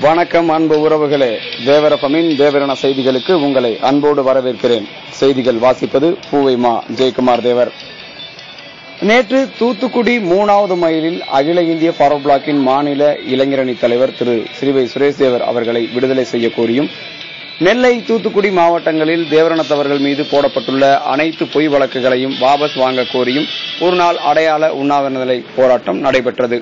வணக்கம் அன்பு உறவுகளே, தேவரப்பமின் தேவரண செய்திகளுக்கு உங்களை அன்போடு வரவேற்கிறேன். செய்திகள் வாசிப்பது பூவை மா ஜெயக்குமார் தேவர். நேற்று தூத்துக்குடி 3வது மைலில் அகில இந்திய ஃபார்வர்ட் பிளாக்கின் மாநில இளைஞரணி தலைவர் திரு ஸ்ரீவை சுரேஷ் தேவர் அவர்களை விடுதலை செய்ய கோரியும், நெல்லை தூத்துக்குடி மாவட்டங்களில் தேவரணத்தவர்கள் மீது போடப்பட்டுள்ள அனைத்து பொய் வழக்குகளையும் வாபஸ் வாங்க கோரியும் ஒருநாள் அடையாள உண்ணாவிரத போராட்டம் நடைபெற்றது.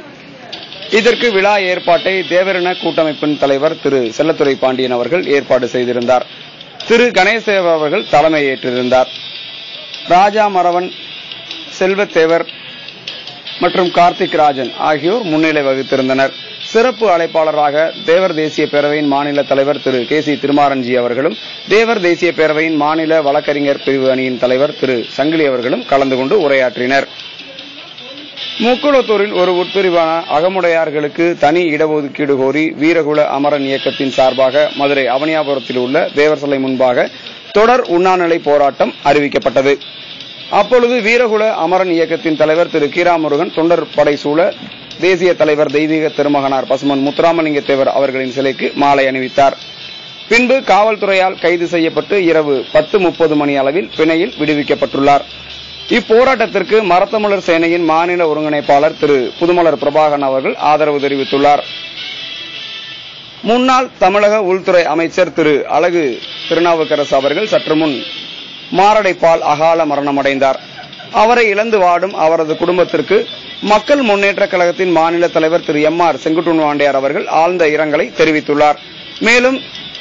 இதற்கு விழா ஏற்பாட்டை தேவரண கூட்டமைப்பின் தலைவர் திரு செல்லத்துறை பாண்டியன் அவர்கள் ஏற்பாடு செய்திருந்தார். திரு கணேசேவ அவர்கள் தலைமை ஏற்றிருந்தார். ராஜா மரவன், செல்வத்தேவர் மற்றும் கார்த்திக் ராஜன் ஆகியோர் முன்னிலை வகித்திருந்தனர். சிறப்பு அழைப்பாளராக தேவர் தேசிய பேரவையின் மாநில தலைவர் திரு கே.சி. திருமாரஞ்சி அவர்களும், தேவர் தேசிய பேரவையின் மாநில வழக்கறிஞர் பிரிவு அணியின் தலைவர் திரு சங்கிலி அவர்களும் கலந்து கொண்டு உரையாற்றினர். முக்குளத்தூரில் ஒரு உட்பிரிவான அகமுடையார்களுக்கு தனி இடஒதுக்கீடு கோரி வீரகுல அமரன் இயக்கத்தின் சார்பாக மதுரை அவனியாபுரத்தில் உள்ள தேவர் சிலை முன்பாக தொடர் உண்ணாநிலை போராட்டம் அறிவிக்கப்பட்டது. அப்பொழுது வீரகுல அமரன் இயக்கத்தின் தலைவர் திரு கீரா முருகன் தொண்டர் படை சூழ தேசிய தலைவர் தெய்வீக திருமகனார் பசுமன் முத்துராமலிங்க தேவர் அவர்களின் சிலைக்கு மாலை அணிவித்தார். பின்பு காவல்துறையால் கைது செய்யப்பட்டு இரவு 10:30 மணி அளவில் பிணையில் விடுவிக்கப்பட்டுள்ளார். இப்போராட்டத்திற்கு மரத்தமிழர் சேனையின் மாநில ஒருங்கிணைப்பாளர் திரு புதுமலர் பிரபாகரன் அவர்கள் ஆதரவு தெரிவித்துள்ளார். முன்னாள் தமிழக உள்துறை அமைச்சர் திரு அழகு திருநாவுக்கரசு அவர்கள் சற்று முன் மாரடைப்பால் அகால மரணமடைந்தார். அவரை இழந்து வாடும் அவரது குடும்பத்திற்கு மக்கள் முன்னேற்ற கழகத்தின் மாநில தலைவர் திரு எம்.ஆர். செங்குட்டுவன் வாண்டியார் அவர்கள் ஆழ்ந்த இரங்கலை தெரிவித்துள்ளார். மேலும்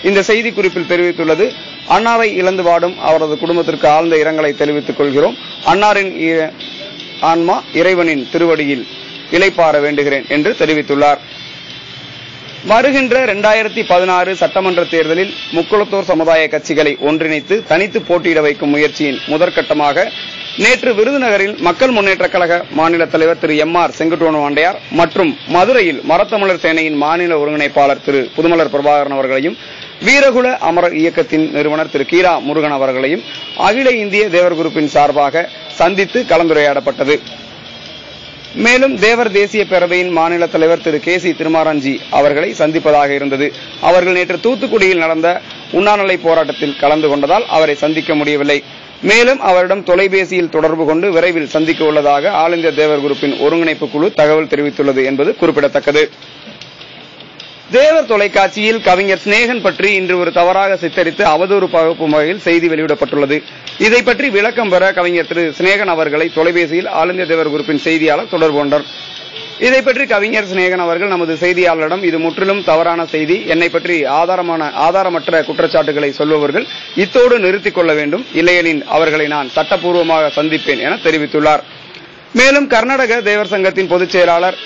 இந்த செய்தி குறிப்பில் தெரிவித்துள்ளது, அன்னாரை இழந்து வாடும் அவரது குடும்பத்திற்கு ஆழ்ந்த இரங்கலை தெரிவித்துக் கொள்கிறோம். அன்னாரின் ஆன்மா இறைவனின் திருவடியில் இளைப்பாற வேண்டுகிறேன் என்று தெரிவித்துள்ளார். வருகின்ற 2016 சட்டமன்ற தேர்தலில் முக்குளத்தூர் சமுதாய கட்சிகளை ஒன்றிணைத்து தனித்து போட்டியிட வைக்கும் முயற்சியின் முதற்கட்டமாக நேற்று விருதுநகரில் மக்கள் முன்னேற்ற கழக மாநில தலைவர் திரு எம்.ஆர். செங்குட்டுவன் வாண்டியார் மற்றும் மதுரையில் மரத்தமிழர் சேனையின் மாநில ஒருங்கிணைப்பாளர் திரு புதுமலர் பிரபாகரன் அவர்களையும், வீரகுல அமரர் இயக்கத்தின் நிறுவனர் திரு கீரா முருகன் அவர்களையும் அகில இந்திய தேவர் குரூப்பின் சார்பாக சந்தித்து கலந்துரையாடப்பட்டது. மேலும் தேவர் தேசிய பேரவையின் மாநில தலைவர் திரு கே.சி. திருமாரஞ்சி அவர்களை சந்திப்பதாக இருந்தது. அவர்கள் நேற்று தூத்துக்குடியில் நடந்த உண்ணாநிலை போராட்டத்தில் கலந்து கொண்டதால் அவரை சந்திக்க முடியவில்லை. மேலும் அவரிடம் தொலைபேசியில் தொடர்பு கொண்டு விரைவில் சந்திக்க உள்ளதாக ஆல் இந்திய தேவர் குரூப்பின் ஒருங்கிணைப்பு குழு தகவல் தெரிவித்துள்ளது என்பது குறிப்பிடத்தக்கது. தேவர் தொலைக்காட்சியில் கவிஞர் சிநேகன் பற்றி இன்று ஒரு தவறாக சித்தரித்து அவதூறு பரப்பும் வகையில் செய்தி வெளியிடப்பட்டுள்ளது. இதை பற்றி விளக்கம் பெற கவிஞர் திரு சிநேகன் அவர்களை தொலைபேசியில் ஆல் இந்திய தேவர் குரூப்பின் செய்தியாளர் தொடர்பு கொண்டார். இதை பற்றி கவிஞர் சிநேகன் அவர்கள் நமது செய்தியாளரிடம், இது முற்றிலும் தவறான செய்தி, என்னை பற்றி ஆதாரமற்ற குற்றச்சாட்டுகளை சொல்பவர்கள் இத்தோடு நிறுத்திக் கொள்ள வேண்டும், இல்லையெனில் அவர்களை நான் சட்டப்பூர்வமாக சந்திப்பேன் என தெரிவித்துள்ளார். மேலும் கர்நாடக தேவர் சங்கத்தின் பொதுச் செயலாளர்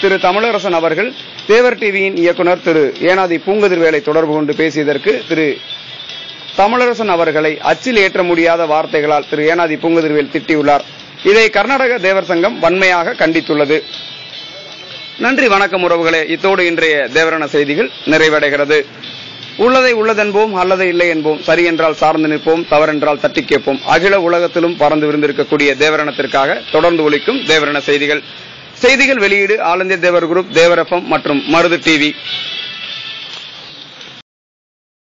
திரு தமிழரசன் அவர்கள் தேவர் டிவியின் இயக்குநர் திரு ஏனாதி பூங்கதிர்வேலை தொடர்பு கொண்டு பேசியதற்கு திரு தமிழரசன் அவர்களை அச்சில் ஏற்ற முடியாத வார்த்தைகளால் திரு ஏனாதி பூங்கதிர்வேல் திட்டியுள்ளார். இதை கர்நாடக தேவர் சங்கம் வன்மையாக கண்டித்துள்ளது. நன்றி, வணக்கம் உறவுகளே. இத்தோடு இன்றைய தேவரண செய்திகள் நிறைவடைகிறது. உள்ளதை உள்ளதென்போம், அல்லதை இல்லை என்போம், சரி என்றால் சார்ந்து நிற்போம், தவறென்றால் தட்டி கேட்போம். அகில உலகத்திலும் பறந்து விருந்திருக்கக்கூடிய தேவரணத்திற்காக தொடர்ந்து ஒலிக்கும் தேவரண செய்திகள் வெளியீடு ஆல் இந்திய தேவர் குரூப், தேவர் FM மற்றும் மருது டிவி.